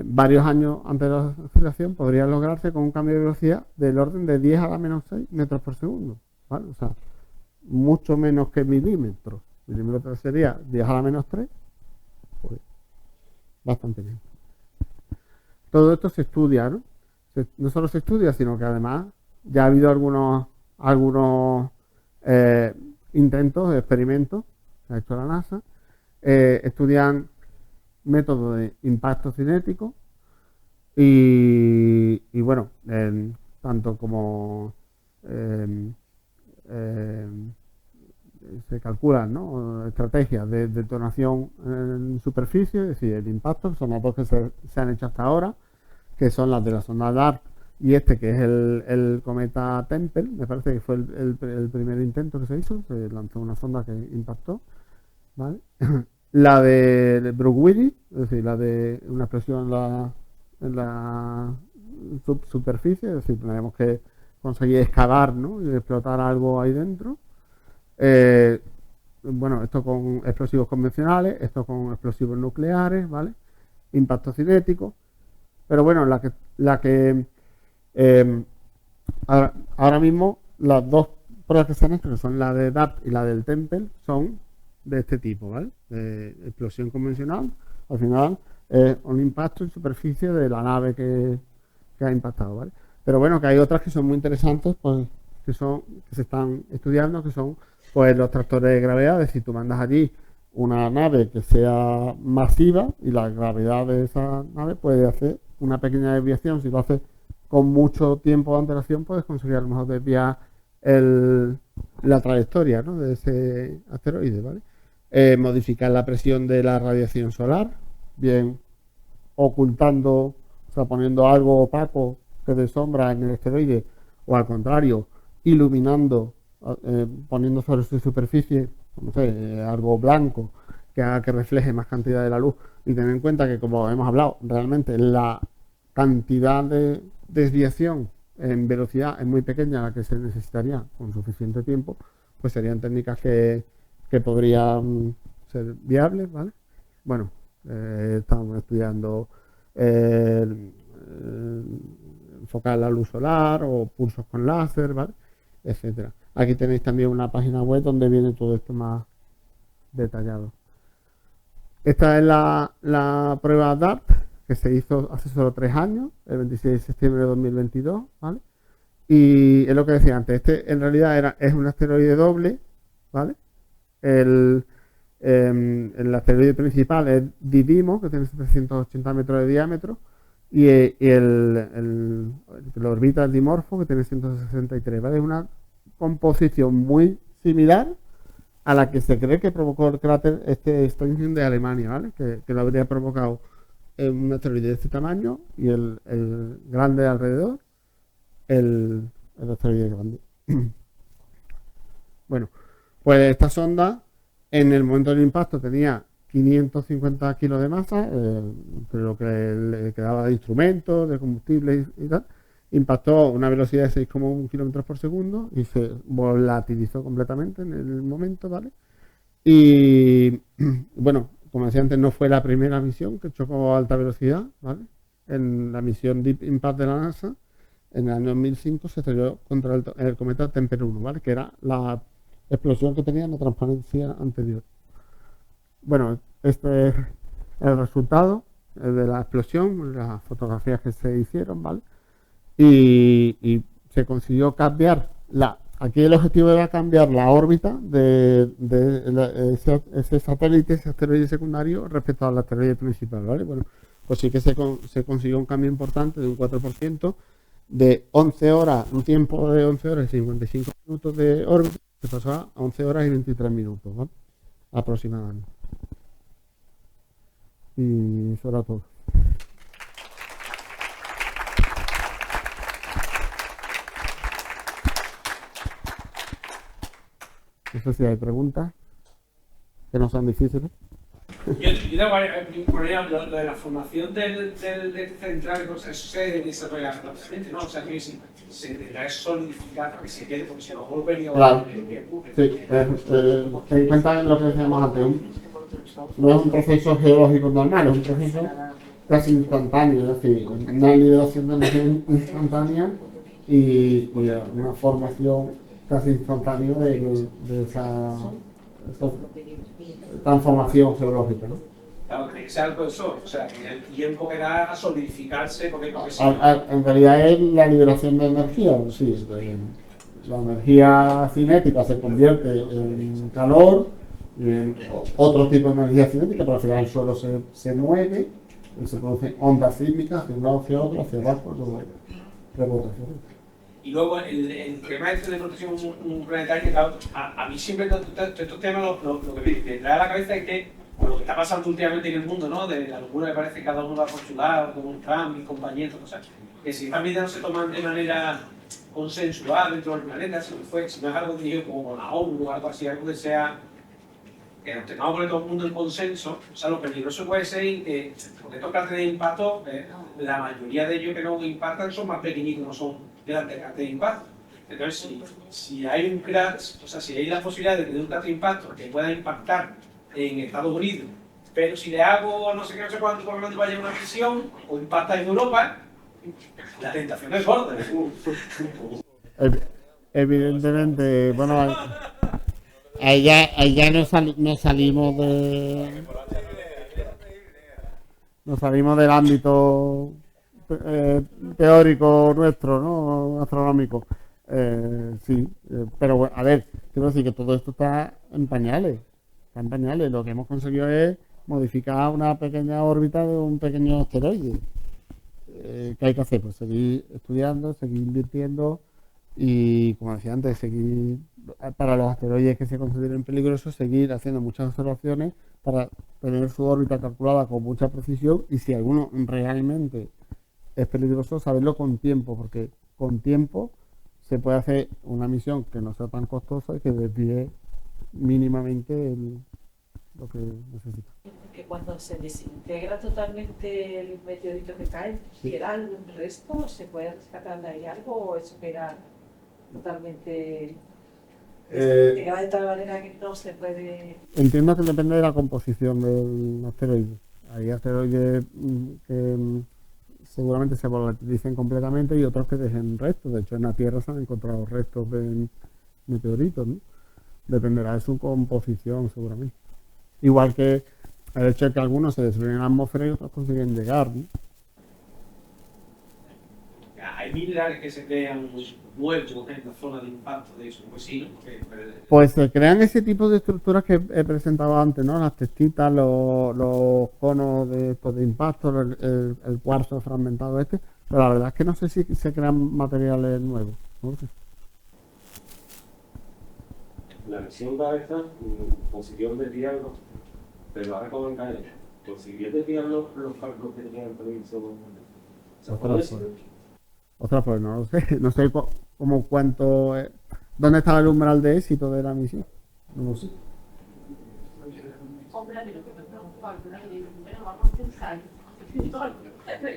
[SPEAKER 2] varios años antes de la aceleración podría lograrse con un cambio de velocidad del orden de 10 a la menos 6 metros por segundo, ¿vale? O sea, mucho menos que milímetros. Milímetros sería 10 a la menos 3, pues bastante bien. Todo esto se estudia, ¿no? No solo se estudia, sino que además ya ha habido algunos intentos, experimentos que ha hecho la NASA. Estudian métodos de impacto cinético y bueno, tanto como se calculan, ¿no?, estrategias de detonación en superficie, es decir, el impacto, que son las dos que se han hecho hasta ahora, que son las de la sonda DART y este que es el cometa Tempel, me parece que fue el primer intento que se hizo, se lanzó una sonda que impactó, ¿vale? La de Brooke Whitney, es decir, la de una explosión en la superficie, es decir, tenemos que conseguir excavar, ¿no? Y explotar algo ahí dentro. Bueno, esto con explosivos convencionales, esto con explosivos nucleares, ¿vale? Impacto cinético. Pero bueno, ahora mismo las dos pruebas que se han hecho, que son la de DART y la del Tempel, son de este tipo, ¿vale? De explosión convencional. Al final es un impacto en superficie de la nave que ha impactado, ¿vale? Pero bueno, que hay otras que son muy interesantes, pues que se están estudiando, que son pues los tractores de gravedad. Es decir, tú mandas allí una nave que sea masiva y la gravedad de esa nave puede hacer una pequeña desviación. Si lo haces con mucho tiempo de antelación, puedes conseguir a lo mejor desviar la trayectoria, ¿no? De ese asteroide, ¿vale? Modificar la presión de la radiación solar, bien ocultando, o sea, poniendo algo opaco que dé sombra en el asteroide, o al contrario, iluminando, poniendo sobre su superficie, no sé, algo blanco que haga que refleje más cantidad de la luz. Y tener en cuenta que, como hemos hablado, realmente la cantidad de desviación en velocidad es muy pequeña, la que se necesitaría con suficiente tiempo, pues serían técnicas que podrían ser viables, ¿vale? Bueno, estamos estudiando enfocar la luz solar o pulsos con láser, ¿vale? Etcétera. Aquí tenéis también una página web donde viene todo esto más detallado. Esta es la prueba DART que se hizo hace solo 3 años, el 26 de septiembre de 2022, ¿vale? Y es lo que decía antes, este en realidad es un asteroide doble, ¿vale? El asteroide principal es Didimo, que tiene 780 metros de diámetro, y el orbita es Dimorfo, que tiene 163, ¿vale? Es una composición muy similar a la que se cree que provocó el cráter Stonehenge de Alemania, ¿vale? Que lo habría provocado un asteroide de este tamaño y el grande alrededor, el asteroide grande. Bueno, pues esta sonda en el momento del impacto tenía 550 kilos de masa, lo que le quedaba de instrumentos, de combustible y tal. Impactó a una velocidad de 6,1 kilómetros por segundo y se volatilizó completamente en el momento, ¿vale? Y bueno, como decía antes, no fue la primera misión que chocó a alta velocidad, ¿vale? En la misión Deep Impact de la NASA, en el año 2005 se estrelló contra el cometa Tempel 1, ¿vale? Que era la explosión que tenía en la transparencia anterior. Bueno, este es el resultado de la explosión, las fotografías que se hicieron, ¿vale? Y se consiguió cambiar aquí el objetivo era cambiar la órbita de ese satélite, ese asteroide secundario respecto al asteroide principal, ¿vale? Bueno, pues sí que se consiguió un cambio importante de un 4%, de 11 horas, un tiempo de 11 horas y 55 minutos de órbita, se pasó a 11 horas y 23 minutos, ¿vale? Aproximadamente. Y eso era todo. No sé si hay preguntas que no sean difíciles.
[SPEAKER 3] Yo tengo un problema, lo de la formación del central, eso se desarrolla rápidamente, ¿no? O sea, que se tendrá que solidificar para que se quede, porque si no volvería
[SPEAKER 2] Claro. Sí, ten en cuenta lo que decíamos antes, no es un proceso geológico normal, es un proceso casi instantáneo, es decir, una liberación de energía instantánea y una formación casi instantánea de esa transformación geológica, ¿no?
[SPEAKER 3] Claro, que sea algo de eso, o sea, que el tiempo que da a solidificarse, porque si
[SPEAKER 2] En realidad es la liberación de energía, sí, la energía cinética se convierte en calor y en otro tipo de energía cinética, pero al final el suelo se mueve y se producen ondas sísmicas hacia un lado, hacia otro, hacia abajo, luego rebota.
[SPEAKER 3] Y luego el tema este de protección planetaria, claro, a mí siempre estos temas lo que me trae a la cabeza es que Con lo que está pasando últimamente en el mundo, ¿no? De la locura que parece que cada uno va por su lado, como Trump y compañía, y cosas. Que si estas medidas no se toman de manera consensual dentro del planeta, si no es algo dirigido como la ONU o algo así, algo que sea, que nos tengamos que poner todo el mundo en consenso, o sea, lo peligroso puede ser que, porque estos cráteres de impacto, la mayoría de ellos que no impactan son más pequeñitos, no son grandes cráteres de impacto. Entonces, si hay un cráter, o sea, si hay la posibilidad de tener un cráter de impacto que pueda impactar en Estados Unidos, pero si le hago no sé qué, no sé cuánto, por lo menos vaya a una misión, o impacta en Europa, la tentación es gorda.
[SPEAKER 2] Evidentemente, bueno, ahí ya no salimos del ámbito teórico nuestro, ¿no? Astronómico. Sí, pero bueno, a ver, quiero decir que todo esto está en pañales. Está en pañales. Lo que hemos conseguido es modificar una pequeña órbita de un pequeño asteroide. ¿Qué hay que hacer? Pues seguir estudiando, seguir invirtiendo y, como decía antes, seguir para los asteroides que se consideren peligrosos, seguir haciendo muchas observaciones para tener su órbita calculada con mucha precisión y si alguno realmente es peligroso, saberlo con tiempo, porque con tiempo se puede hacer una misión que no sea tan costosa y que desvíe mínimamente lo que necesita.
[SPEAKER 5] Que cuando se desintegra totalmente el meteorito que cae, ¿queda algún resto? ¿Se puede rescatar de ahí algo o eso queda totalmente desintegrado de tal manera que no se puede...?
[SPEAKER 2] Entiendo que depende de la composición del asteroide. Hay asteroides que seguramente se volatilizan completamente y otros que dejen restos. De hecho, en la Tierra se han encontrado restos de meteoritos, ¿no? Dependerá de su composición, seguramente. Igual que el hecho de que algunos se destruyen en la atmósfera y otros consiguen llegar, ¿no?
[SPEAKER 3] Hay minerales que se crean nuevos en la zona de impacto de eso, pues sí, ¿no?
[SPEAKER 2] Pues se crean ese tipo de estructuras que he presentado antes, ¿no? Las testitas, los conos de impacto, el cuarzo fragmentado pero la verdad es que no sé si se crean materiales nuevos, no lo sé.
[SPEAKER 6] La misión esta consiguió desviarlo, pero ahora como cae, consiguió desviar los cálculos que tenían previsto.
[SPEAKER 2] Ostras, pues no lo sé, no sé como cuánto, dónde estaba el umbral de éxito de la misión, no lo sé.
[SPEAKER 5] Hombre, a mí lo que me preocupa es que vamos a pensar.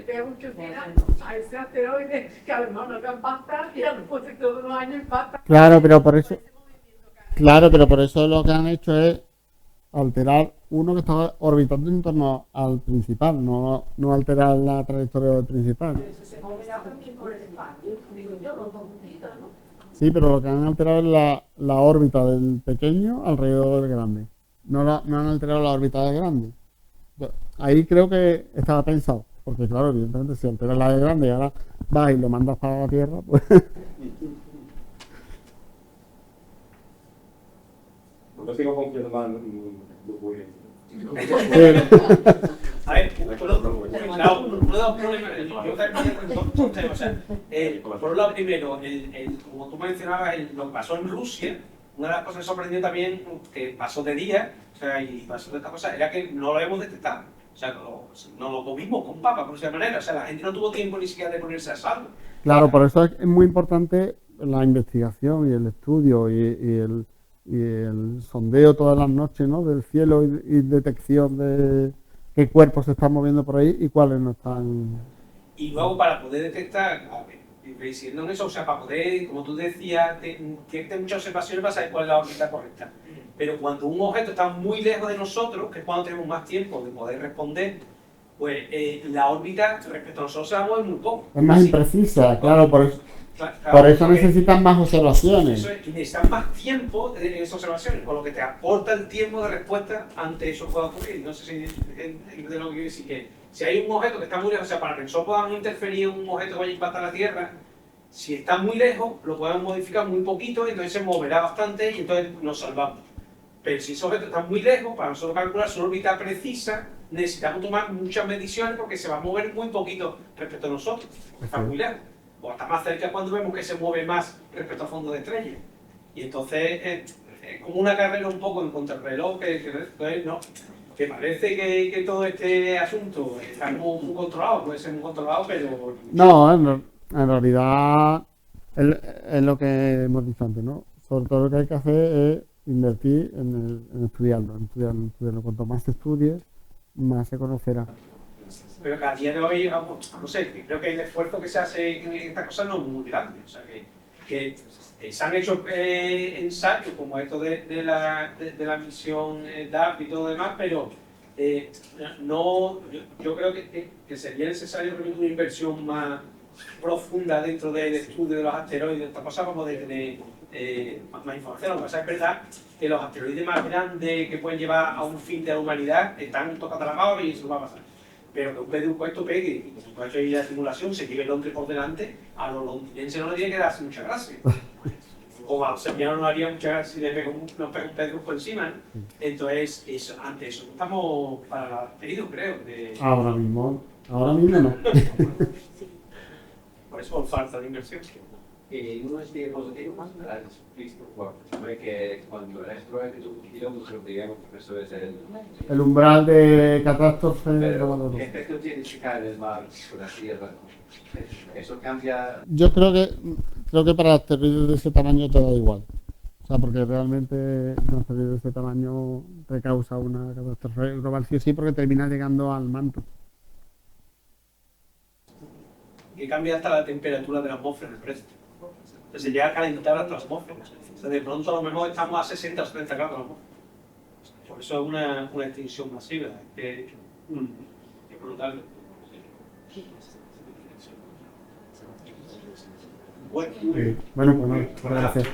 [SPEAKER 5] Tengo mucho miedo a ese asteroide que a lo mejor no va a impactar y a lo mejor todos los años impacta.
[SPEAKER 2] Claro, pero por eso lo que han hecho es alterar uno que estaba orbitando en torno al principal, no alterar la trayectoria del principal.
[SPEAKER 5] Se moverá también por el espacio, digo yo, los dos juntitos, ¿no?
[SPEAKER 2] Sí, pero lo que han alterado es la órbita del pequeño alrededor del grande. No han alterado la órbita del grande. Ahí creo que estaba pensado, porque claro, evidentemente si alteras la del grande y ahora vas y lo mandas para la Tierra, pues...
[SPEAKER 6] No sigo confirmando documentos.
[SPEAKER 3] A ver, uno de los problemas, yo también dos temas, o sea, por un lado primero, como tú mencionabas, lo que pasó en Rusia, una de las cosas que sorprendió también, que pasó de día, o sea, y pasó de esta cosa, era que no lo habíamos detectado. O sea, no lo comimos con papas, por esa manera, o sea, la gente no tuvo tiempo ni siquiera de ponerse a salvo.
[SPEAKER 2] Claro, por eso es muy importante la investigación y el estudio y el sondeo todas las noches, ¿no? Del cielo y detección de qué cuerpos se están moviendo por ahí y cuáles no están.
[SPEAKER 3] Y luego para poder detectar, diciendo eso, o sea, para poder, como tú decías, que muchas observaciones para saber cuál es la órbita correcta. Pero cuando un objeto está muy lejos de nosotros, que es cuando tenemos más tiempo de poder responder, pues la órbita respecto a nosotros se va a mover muy poco.
[SPEAKER 2] Es más imprecisa, claro, por eso necesitan más observaciones.
[SPEAKER 3] Eso es, y necesitan más tiempo en esas observaciones, con lo que te aporta el tiempo de respuesta ante eso que pueda ocurrir. No sé si de lo que quiero decir que si hay un objeto que está muy lejos, o sea, para que nosotros podamos interferir en un objeto que vaya a impactar la Tierra, si está muy lejos, lo podemos modificar muy poquito, y entonces se moverá bastante y entonces nos salvamos. Pero si ese objeto está muy lejos, para nosotros calcular su órbita precisa, necesitamos tomar muchas mediciones porque se va a mover muy poquito respecto a nosotros, está muy lejos. O hasta más cerca cuando vemos que se mueve más respecto al fondo de estrellas. Y entonces es como una carrera un poco en contrarreloj que que parece que todo este asunto está como muy controlado, puede ser muy controlado, pero
[SPEAKER 2] No, en realidad es lo que hemos dicho antes, ¿no? Sobre todo lo que hay que hacer es invertir en estudiarlo, en estudiarlo. Cuanto más se estudie, más se conocerá.
[SPEAKER 3] pero que a día de hoy, vamos, no sé, creo que el esfuerzo que se hace en estas cosas no es muy grande. O sea, que se han hecho ensayos como esto de la misión DAP y todo lo demás, pero no, yo creo que sería necesario realmente una inversión más profunda dentro del estudio de los asteroides, esta cosa como de tener más información. Lo que pasa es verdad que los asteroides más grandes que pueden llevar a un fin de la humanidad están tocando la mano y eso va a pasar. Pero que un PDU esto pegue y por supuesto hay la simulación, se lleve Londres por delante, a los londinenses no le tiene que darse mucha gracia. O a los sevillanos no haría mucha gracia si nos pega un PDU por encima, ¿no? Entonces, ante eso estamos para pedido, creo.
[SPEAKER 2] Ahora mismo no.
[SPEAKER 3] Por eso por falta de inversión.
[SPEAKER 7] Y unos dispositivos has visto, bueno, sabe que cuando el asteroide es un kilómetro, digamos, eso es
[SPEAKER 2] El umbral de catástrofe.
[SPEAKER 7] pero ¿qué efecto tiene chocar el mar con la Tierra? Eso cambia.
[SPEAKER 2] Yo creo que para asteroides de ese tamaño te da igual. O sea, porque realmente un asteroide de ese tamaño te causa una catástrofe global sí o sí porque termina llegando al manto.
[SPEAKER 3] Que cambia hasta la temperatura de la atmósfera, me parece. Se llega a calentar hasta la atmósfera. O sea, de pronto a lo mejor estamos a 60 o 70 grados. ¿No? Por eso es una extinción masiva. Es brutal. Bueno.
[SPEAKER 2] Bueno, pues nada, gracias.